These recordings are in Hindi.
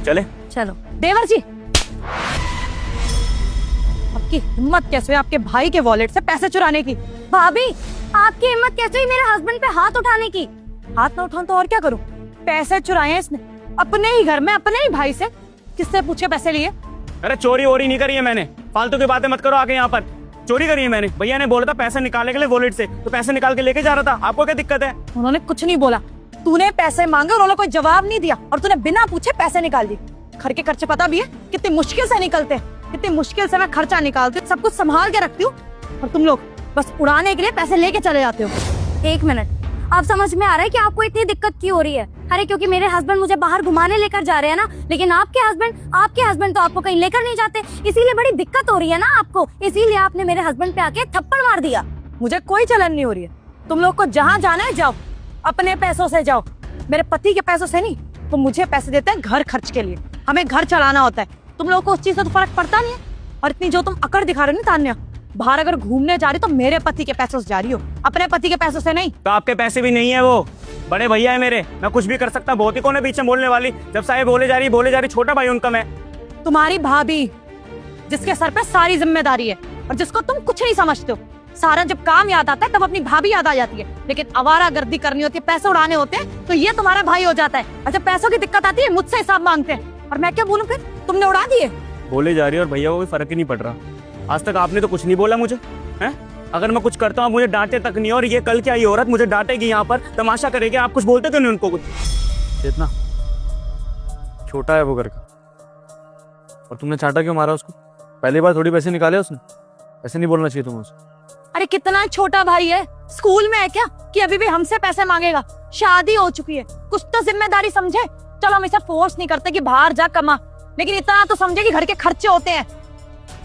चले? चलो। देवर जी, आपकी हिम्मत कैसे हुई आपके भाई के वॉलेट से पैसे चुराने की? भाभी, आपकी हिम्मत कैसे हुई मेरे हस्बैंड पे हाथ उठाने की? हाथ ना उठाऊं तो और क्या करूं? पैसे चुराए हैं इसने अपने ही घर में, अपने ही भाई से। किससे पूछे पैसे लिए? अरे चोरी वोरी नहीं करी है मैंने, फालतू की बातें मत करो आके यहाँ पर। चोरी करी है मैंने, भैया ने बोला था पैसे निकालने के लिए वॉलेट से, तो पैसे निकाल के लेके जा रहा था। आपको क्या दिक्कत है? उन्होंने कुछ नहीं बोला, तूने पैसे मांगे और उन्होंने कोई जवाब नहीं दिया और तूने बिना पूछे पैसे निकाल दिए। घर के खर्चे पता भी है कितनी मुश्किल से निकलते हैं, कितनी मुश्किल से मैं खर्चा निकालती हूँ, सब कुछ संभाल के रखती हूँ, और तुम लोग बस उड़ाने के लिए पैसे लेके चले जाते हो। एक मिनट, अब समझ में आ रहा है कि आपको इतनी दिक्कत क्यों हो रही है। अरे क्योंकि मेरे हस्बैंड मुझे बाहर घुमाने लेकर जा रहे हैं ना, लेकिन आपके हस्बैंड तो आपको कहीं लेकर नहीं जाते, इसीलिए बड़ी दिक्कत हो रही है ना आपको, इसीलिए आपने मेरे हस्बैंड पे आके थप्पड़ मार दिया। मुझे कोई जलन नहीं हो रही है, तुम लोग को जहाँ जाना है जाओ, अपने पैसों से जाओ, मेरे पति के पैसों से नहीं। वो मुझे पैसे देते हैं घर खर्च के लिए, हमें घर चलाना होता है। तुम लोग को उस चीज से तो फर्क पड़ता नहीं है। और इतनी जो तुम अकड़ दिखा रहे हो ना तान्या, बाहर अगर घूमने जा रही तो मेरे पति के पैसों से जा रही हो, अपने पति के पैसों से नहीं। तो आपके पैसे भी नहीं है, वो बड़े भैया है मेरे, मैं कुछ भी कर सकता। बहुत ही कौन है पीछे बोलने वाली? जब साहब बोले जा रही, छोटा भाई उनका मैं। तुम्हारी भाभी, जिसके सर पे सारी जिम्मेदारी है और जिसको तुम कुछ नहीं समझते हो। सारा जब काम याद आता है तब अपनी भाभी याद आ जाती है, लेकिन आवारागर्दी करनी होती है, पैसे उड़ाने होते हैं तो ये तुम्हारा भाई हो जाता है। और जब पैसों की दिक्कत आती है मुझसे हिसाब मांगते हैं, और मैं क्या बोलूं फिर? तुमने उड़ा दिए। बोले जा रही है और भैया को कोई फर्क ही नहीं पड़ रहा। आज तक आपने तो कुछ नहीं बोला मुझे, हैं? अगर मैं कुछ करता हूँ मुझे डांटे तक नहीं, और ये कल क्या ये औरत मुझे डांटेगी, यहाँ पर तमाशा करेगी। आप कुछ बोलते क्यों नहीं उनको? कुछ इतना छोटा है वो घर का, और तुमने चाटा क्यों मारा उसको? पहली बार थोड़ी पैसे निकाले उसने, ऐसे नहीं बोलना चाहिए तुम्हें उसे। अरे कितना छोटा भाई है, स्कूल में है क्या कि अभी भी हमसे पैसे मांगेगा? शादी हो चुकी है, कुछ तो जिम्मेदारी समझे। चलो हम इसे फोर्स नहीं करते कि बाहर जा कमा, लेकिन इतना तो समझे कि घर के खर्चे होते हैं।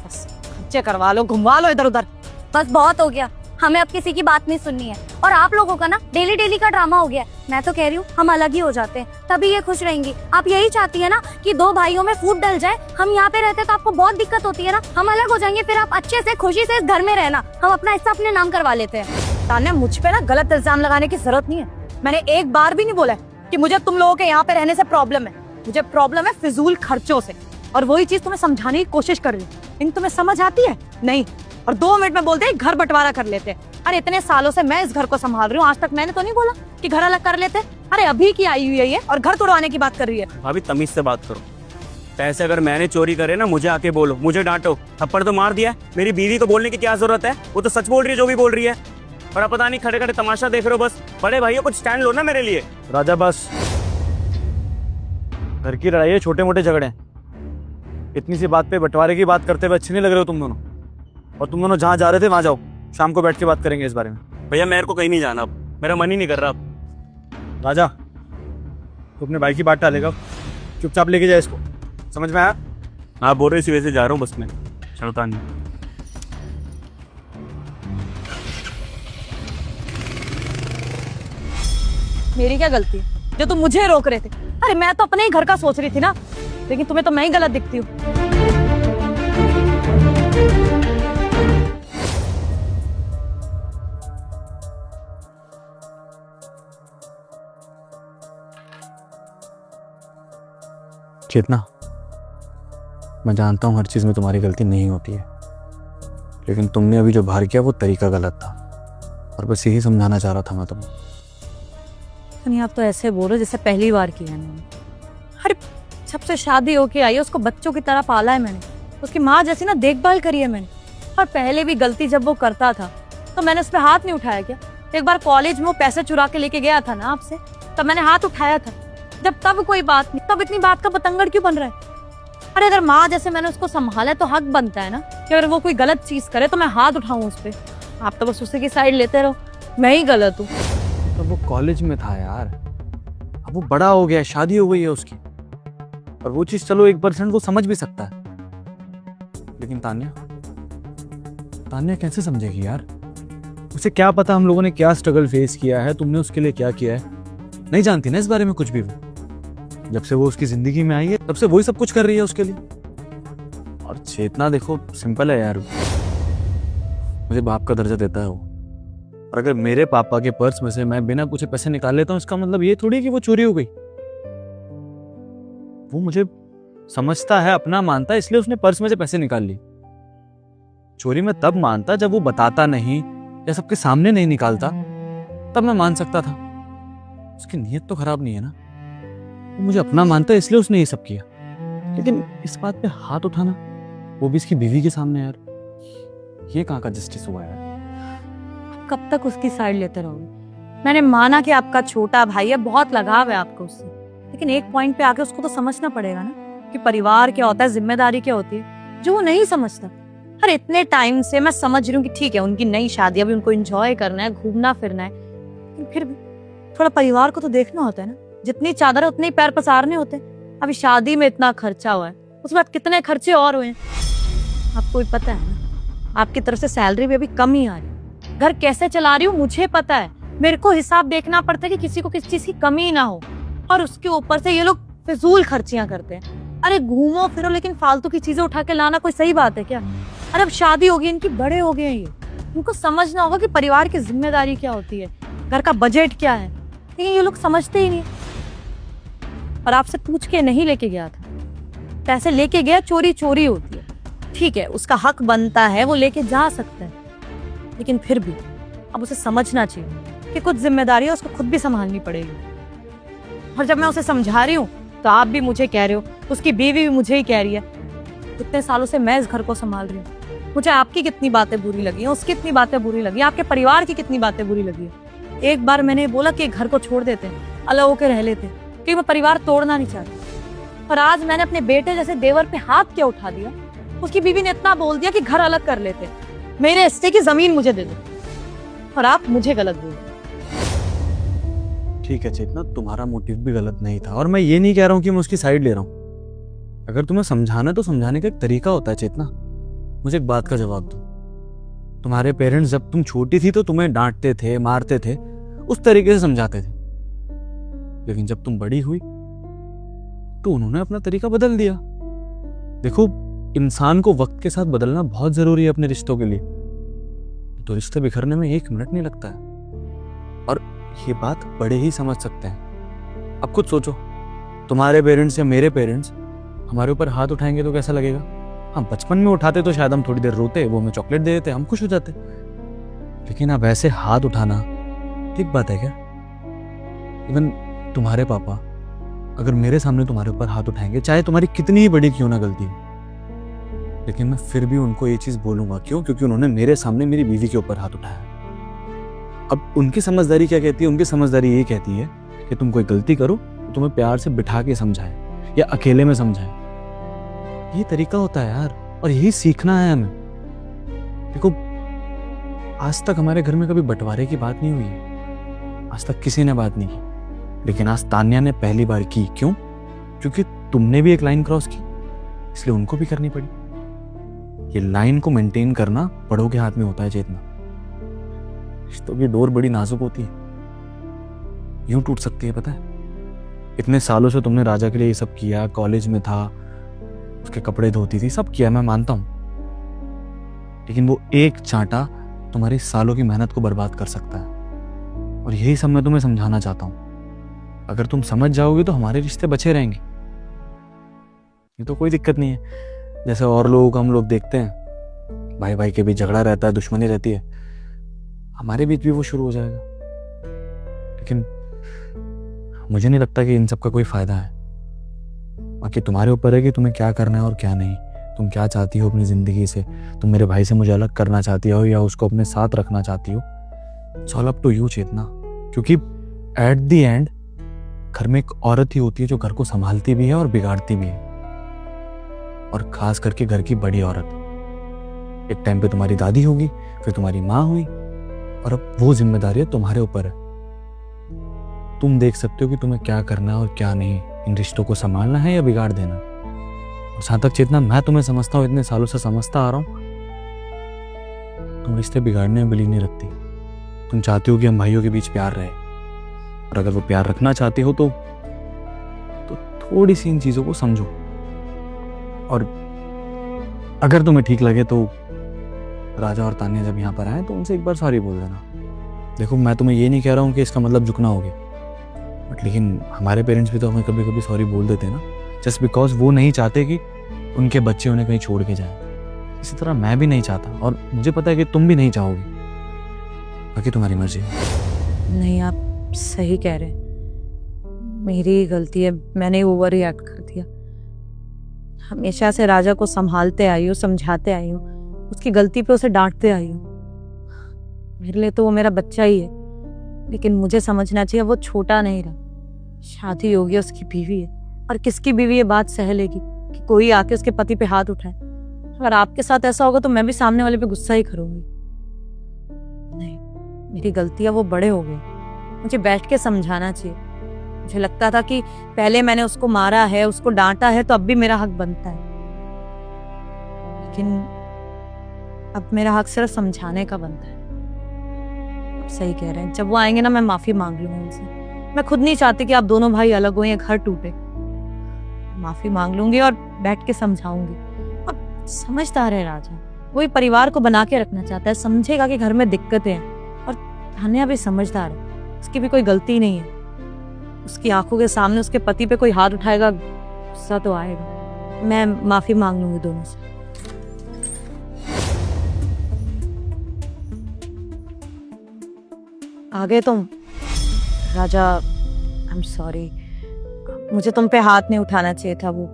बस खर्चे करवा लो, घुमवा लो इधर उधर। बस बहुत हो गया, हमें अब किसी की बात नहीं सुननी है। और आप लोगों का ना डेली डेली का ड्रामा हो गया है। मैं तो कह रही हूँ हम अलग ही हो जाते हैं, तभी ये खुश रहेंगी। आप यही चाहती है ना कि दो भाइयों में फूट डल जाए? हम यहाँ पे रहते तो आपको बहुत दिक्कत होती है ना, हम अलग हो जाएंगे, फिर आप अच्छे से खुशी से इस घर में रहना, हम अपना हिस्सा अपने नाम करवा लेते हैं। तान्या, मुझ पे ना गलत इल्जाम लगाने की जरूरत नहीं है। मैंने एक बार भी नहीं बोला कि मुझे तुम लोगों के यहाँ पे रहने से प्रॉब्लम है। मुझे प्रॉब्लम है फिजूल खर्चों से, और वही चीज तुम्हें समझाने की कोशिश कर रही हूँ, लेकिन तुम्हें समझ आती है नहीं। और 2 मिनट में बोलते हैं घर बंटवारा कर लेते हैं। अरे इतने सालों से मैं इस घर को संभाल रही हूँ, आज तक मैंने तो नहीं बोला कि घर अलग कर लेते। अरे अभी की आई हुई है ये, और घर तोड़वाने की बात कर रही है। भाभी तमीज से बात करो। पैसे अगर मैंने चोरी करे ना, मुझे आके बोलो, मुझे डांटो। थप्पड़ तो मार दिया, मेरी बीवी को बोलने की क्या जरूरत है? वो तो सच बोल रही है जो भी बोल रही है, और आप पता नहीं खड़े खड़े तमाशा देख रहे हो। बस बड़े भाइयों कुछ स्टैंड लो ना मेरे लिए। राजा बस, घर की लड़ाई है, छोटे मोटे झगड़े। इतनी सी बात पे बंटवारे की बात करते हुए अच्छे नहीं लग रहे हो तुम दोनों। और तुम दोनों जहाँ जा रहे थे वहाँ जाओ, शाम को बैठ के बात करेंगे इस बारे में। भैया मेरे को कहीं नहीं जाना, अब मेरा मन ही नहीं कर रहा अब। राजा तू अपने भाई की बात टालेगा, चुपचाप लेके जाए इसको, समझ में आया? हाँ बोल रहे इसी वजह से जा रहा हूँ बस मैं। चलता नहीं। मेरी क्या गलती है जो तुम मुझे रोक रहे थे? अरे मैं तो अपने ही घर का सोच रही थी ना, लेकिन तुम्हें तो मैं ही गलत दिखती हूँ। चेतना, मैं जानता हूँ हर चीज़ में तुम्हारी गलती नहीं होती है, लेकिन तुमने अभी जो बाहर किया वो तरीका गलत था, और बस यही समझाना चाह रहा था मैं तुम्हें। नहीं, आप तो ऐसे बोल रहे जैसे पहली बार किया है मैंने। अरे जब से शादी होके आई है उसको बच्चों की तरह पाला है मैंने, उसकी माँ जैसी ना देखभाल करी है मैंने। और पहले भी गलती जब वो करता था तो मैंने उस पर हाथ नहीं उठाया क्या? एक बार कॉलेज में वो पैसे चुरा के लेके गया था ना आपसे, तब मैंने हाथ उठाया था। जब तब कोई बात नहीं, तब इतनी बात का पतंगड़ क्यों बन रहा है? अरे अगर माँ जैसे मैंने उसको संभाला है तो हक बनता है ना कि अगर वो कोई गलत चीज करे तो मैं हाथ उठाऊं उस पर। आप तो बस उसी की साइड लेते रहो, मैं ही गलत हूँ। तो वो कॉलेज में था यार, अब वो बड़ा हो गया, शादी हो गई है उसकी, और वो चीज चलो 1% वो समझ भी सकता है, लेकिन तान्या कैसे समझेगी यार? उसे क्या पता हम लोगों ने क्या स्ट्रगल फेस किया है, तुमने उसके लिए क्या किया है? नहीं जानती ना इस बारे में कुछ भी। वो जब से वो उसकी जिंदगी में आई है तब से वही सब कुछ कर रही है उसके लिए। और चेतना देखो सिंपल है यार, मुझे बाप का दर्जा देता है वो, और अगर मेरे पापा के पर्स में से मैं बिना पूछे पैसे निकाल लेता हूँ, इसका मतलब ये थोड़ी कि वो चोरी हो गई। वो मुझे समझता है, अपना मानता है, इसलिए उसने पर्स में से पैसे निकाल लिए। चोरी में तब मानता जब वो बताता नहीं या सबके सामने नहीं निकालता, तब मैं मान सकता था। उसकी नीयत तो खराब नहीं है ना, वो मुझे अपना मानता है इसलिए उसने ये सब किया। लेकिन इस बात पे हाथ उठाना, वो भी इसकी बीवी के सामने, यार ये कहाँ का जस्टिस हुआ यार। कब तक उसकी साइड लेते रहोगे? मैंने माना कि आपका छोटा भाई है, बहुत लगाव है आपको उससे, लेकिन एक पॉइंट पे आके उसको तो समझना पड़ेगा ना कि परिवार क्या होता है, जिम्मेदारी क्या होती है, जो वो नहीं समझता। अरे इतने टाइम से मैं समझ रही हूँ कि ठीक है उनकी नई शादी, अभी उनको एंजॉय करना है, घूमना फिरना है, लेकिन फिर भी थोड़ा परिवार को तो देखना होता है ना। जितनी चादर है उतने ही पैर पसारने होते हैं। अभी शादी में इतना खर्चा हुआ है, उसके बाद कितने खर्चे और हुए हैं आपको भी पता है ना। आपकी तरफ से सैलरी भी अभी कम ही आ रही है, घर कैसे चला रही हूँ मुझे पता है। मेरे को हिसाब देखना पड़ता है कि किसी को किस चीज की कमी ना हो, और उसके ऊपर से ये लोग फिजूल खर्चियां करते हैं। अरे घूमो फिरो, लेकिन फालतू की चीजें उठा के लाना कोई सही बात है क्या? अरे अब शादी होगी, इनकी बड़े हो गए हैं ये, इनको समझना होगा कि परिवार की जिम्मेदारी क्या होती है, घर का बजट क्या है, लेकिन ये लोग समझते ही नहीं। और आपसे पूछ के नहीं लेके गया था, पैसे लेके गया, चोरी चोरी होती है, ठीक है उसका हक बनता है, वो लेके जा सकता है, लेकिन फिर भी अब उसे समझना चाहिए कि कुछ जिम्मेदारी है उसको खुद भी संभालनी पड़ेगी। और जब मैं उसे समझा रही हूँ तो आप भी मुझे कह रहे हो, उसकी बीवी भी मुझे ही कह रही है। इतने सालों से मैं इस घर को संभाल रही हूँ, मुझे आपकी कितनी बातें बुरी लगी हैं, उसकी कितनी बातें बुरी लगी, आपके परिवार की कितनी बातें बुरी लगी है। एक बार मैंने बोला कि घर को छोड़ देते हैं, अलग होकर रह लेते, क्योंकि मैं परिवार तोड़ना नहीं चाहती। और आज मैंने अपने बेटे जैसे देवर पे हाथ क्या उठा दिया। उसकी बीवी ने इतना बोल दिया कि घर अलग कर लेते, मेरे हिस्से की जमीन मुझे दे दो, और आप मुझे गलत बोल रहे। ठीक है चेतना, तुम्हारा मोटिव भी गलत नहीं था, और मैं ये नहीं कह रहा हूँ कि मैं उसकी साइड ले रहा हूँ। अगर तुम्हें समझाना है तो समझाने का एक तरीका होता है चेतना। मुझे एक बात का जवाब दो, तुम्हारे पेरेंट्स जब तुम छोटी थी तो तुम्हें डांटते थे, मारते थे, उस तरीके से समझाते थे, लेकिन जब तुम बड़ी हुई तो उन्होंने अपना तरीका बदल दिया। देखो, इंसान को वक्त के साथ बदलना बहुत जरूरी है अपने रिश्तों के लिए, तो रिश्ते बिखरने में 1 मिनट नहीं लगता है, और ये बात बड़े ही समझ सकते हैं। अब खुद सोचो, तुम्हारे पेरेंट्स या मेरे पेरेंट्स हमारे ऊपर हाथ उठाएंगे तो कैसा लगेगा? हाँ, बचपन में उठाते तो शायद हम थोड़ी देर रोते, वो हमें चॉकलेट दे देते, हम खुश हो जाते, लेकिन अब ऐसे हाथ उठाना ठीक बात है क्या? इवन तुम्हारे पापा अगर मेरे सामने तुम्हारे ऊपर हाथ उठाएंगे, चाहे तुम्हारी कितनी ही बड़ी क्यों ना गलती हो, लेकिन मैं फिर भी उनको ये चीज बोलूंगा। क्यों? क्योंकि उन्होंने मेरे सामने मेरी बीवी के ऊपर हाथ उठाया। अब उनकी समझदारी क्या कहती है? उनकी समझदारी ये कहती है कि तुम कोई गलती करो तो तुम्हें प्यार से बिठा के समझाए या अकेले में समझाए। ये तरीका होता है यार, और यही सीखना है हमें। देखो, आज तक हमारे घर में कभी बंटवारे की बात नहीं हुई है, आज तक किसी ने बात नहीं की, लेकिन आज तान्या ने पहली बार की। क्यों? क्योंकि तुमने भी एक लाइन क्रॉस की, इसलिए उनको भी करनी पड़ी। ये लाइन को मेंटेन करना बड़ों के हाथ में होता है चेतना। रिश्तों की डोर बड़ी नाजुक होती है, यूं टूट सकती है, पता है? इतने सालों से तुमने राजा के लिए ये सब किया, कॉलेज में था, उसके कपड़े धोती थी, सब किया, मैं मानता हूं, लेकिन वो एक चांटा तुम्हारी सालों की मेहनत को बर्बाद कर सकता है। और यही सब मैं तुम्हें समझाना चाहता हूं। अगर तुम समझ जाओगे तो हमारे रिश्ते बचे रहेंगे, ये तो कोई दिक्कत नहीं है। जैसे और लोगों को हम लोग देखते हैं, भाई भाई के बीच झगड़ा रहता है, दुश्मनी रहती है, हमारे बीच भी वो शुरू हो जाएगा। लेकिन मुझे नहीं लगता कि इन सब का कोई फायदा है। बाकी तुम्हारे ऊपर है कि तुम्हें क्या करना है और क्या नहीं। तुम क्या चाहती हो अपनी जिंदगी से? तुम मेरे भाई से मुझे अलग करना चाहती हो या उसको अपने साथ रखना चाहती हो? It's all up to you Chetna. क्योंकि एट द एंड घर में एक औरत ही होती है जो घर को संभालती भी है और बिगाड़ती भी है, और खास करके घर की बड़ी औरत। एक टाइम पे तुम्हारी दादी होगी, फिर तुम्हारी माँ हुई, और अब वो जिम्मेदारी तुम्हारे ऊपर है। तुम देख सकते हो कि तुम्हें क्या करना है और क्या नहीं, इन रिश्तों को संभालना है या बिगाड़ देना। और जहां तक चेतना मैं तुम्हें समझता हूँ, इतने सालों से समझता आ रहा हूँ, तुम रिश्ते बिगाड़ने में बिलीव नहीं रखती। तुम चाहती हो कि हम भाइयों के बीच प्यार रहे, और अगर वो प्यार रखना चाहती हो तो थोड़ी सी इन चीजों को समझो। और अगर तुम्हें ठीक लगे तो राजा और तान्या जब यहाँ पर आए तो उनसे एक बार सॉरी बोल देना। देखो, मैं तुम्हें ये नहीं कह रहा हूँ कि इसका मतलब झुकना हो गया, बट लेकिन हमारे पेरेंट्स भी तो हमें कभी कभी सॉरी बोल देते हैं ना। जस्ट बिकॉज वो नहीं चाहते कि उनके बच्चे उन्हें कहीं छोड़ के जाए। इसी तरह मैं भी नहीं चाहता, और मुझे पता है कि तुम भी नहीं चाहोगी। बाकी तुम्हारी मर्जी है। नहीं, आप सही कह रहे हैं, मेरी ही गलती है, मैंने ओवर रिएक्ट कर दिया। हमेशा से राजा को संभालते आई हूँ, समझाते आई हूँ, उसकी गलती पे उसे डांटते आई हूँ। मेरे लिए तो वो मेरा बच्चा ही है, लेकिन मुझे समझना चाहिए वो छोटा नहीं रहा। शादी होगी, उसकी बीवी है, और किसकी बीवी ये बात सह लेगी कि कोई आके उसके पति पे हाथ उठाए। अगर आपके साथ ऐसा होगा तो मैं भी सामने वाले पे गुस्सा ही करूंगी। नहीं, मेरी गलती है, वो बड़े हो गए, मुझे बैठ के समझाना चाहिए। मुझे लगता था कि पहले मैंने उसको मारा है, उसको डांटा है, तो अब भी मेरा हक बनता है, लेकिन अब मेरा हक सिर्फ समझाने का बनता है। आप सही कह रहे हैं, जब वो आएंगे ना मैं माफी मांग लूंगी उनसे। मैं खुद नहीं चाहती कि आप दोनों भाई अलग हो या घर टूटे। माफी मांग लूंगी और बैठ के समझाऊंगी। और समझदार है राजा, वही परिवार को बना के रखना चाहता है, समझेगा कि घर में दिक्कतें हैं। और तान्या भी समझदार है, उसकी भी कोई गलती नहीं है। उसकी आंखों के सामने उसके पति पे कोई हाथ उठाएगा, गुस्सा तो आएगा। मैं माफी मांग लूंगी दोनों से। आ गए तुम राजा, आई एम सॉरी, मुझे तुम पे हाथ नहीं उठाना चाहिए था, वो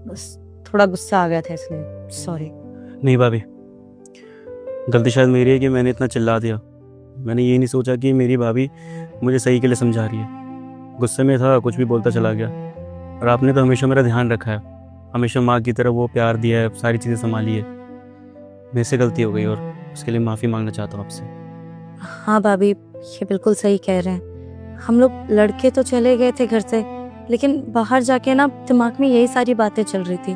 बस थोड़ा गुस्सा आ गया था, इसलिए सॉरी। नहीं भाभी, गलती शायद मेरी है कि मैंने इतना चिल्ला दिया। मैंने ये नहीं सोचा कि मेरी भाभी मुझे सही के लिए समझा रही है। गुस्से में था, कुछ भी बोलता चला गया। और आपने तो हमेशा मेरा ध्यान रखा है, हमेशा माँ की तरह वो प्यार दिया है, सारी चीज़ें संभाली है। मेरे से गलती हो गई और उसके लिए माफ़ी मांगना चाहता हूँ आपसे। हाँ भाभी, ये बिल्कुल सही कह रहे हैं। हम लोग लड़के तो चले गए थे घर से, लेकिन बाहर जाके ना दिमाग में यही सारी बातें चल रही थी।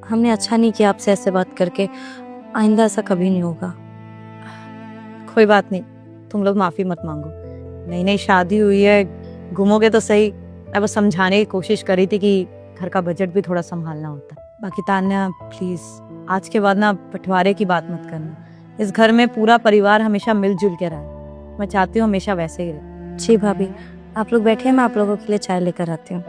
हमने अच्छा नहीं किया आपसे ऐसे बात करके, आइंदा ऐसा कभी नहीं होगा। कोई बात नहीं, तुम लोग माफी मत मांगो। नई नई शादी हुई है, घूमोगे तो सही। मैं बस समझाने की कोशिश करी थी कि घर का बजट भी थोड़ा संभालना होता है। बाकी तान्या प्लीज, आज के बाद ना बंटवारे की बात मत करना। इस घर में पूरा परिवार हमेशा मिलजुल के रहे, मैं चाहती हूँ हमेशा वैसे ही रहे। जी भाभी, आप लोग बैठे, मैं आप लोगों के लिए चाय लेकर आती हूँ।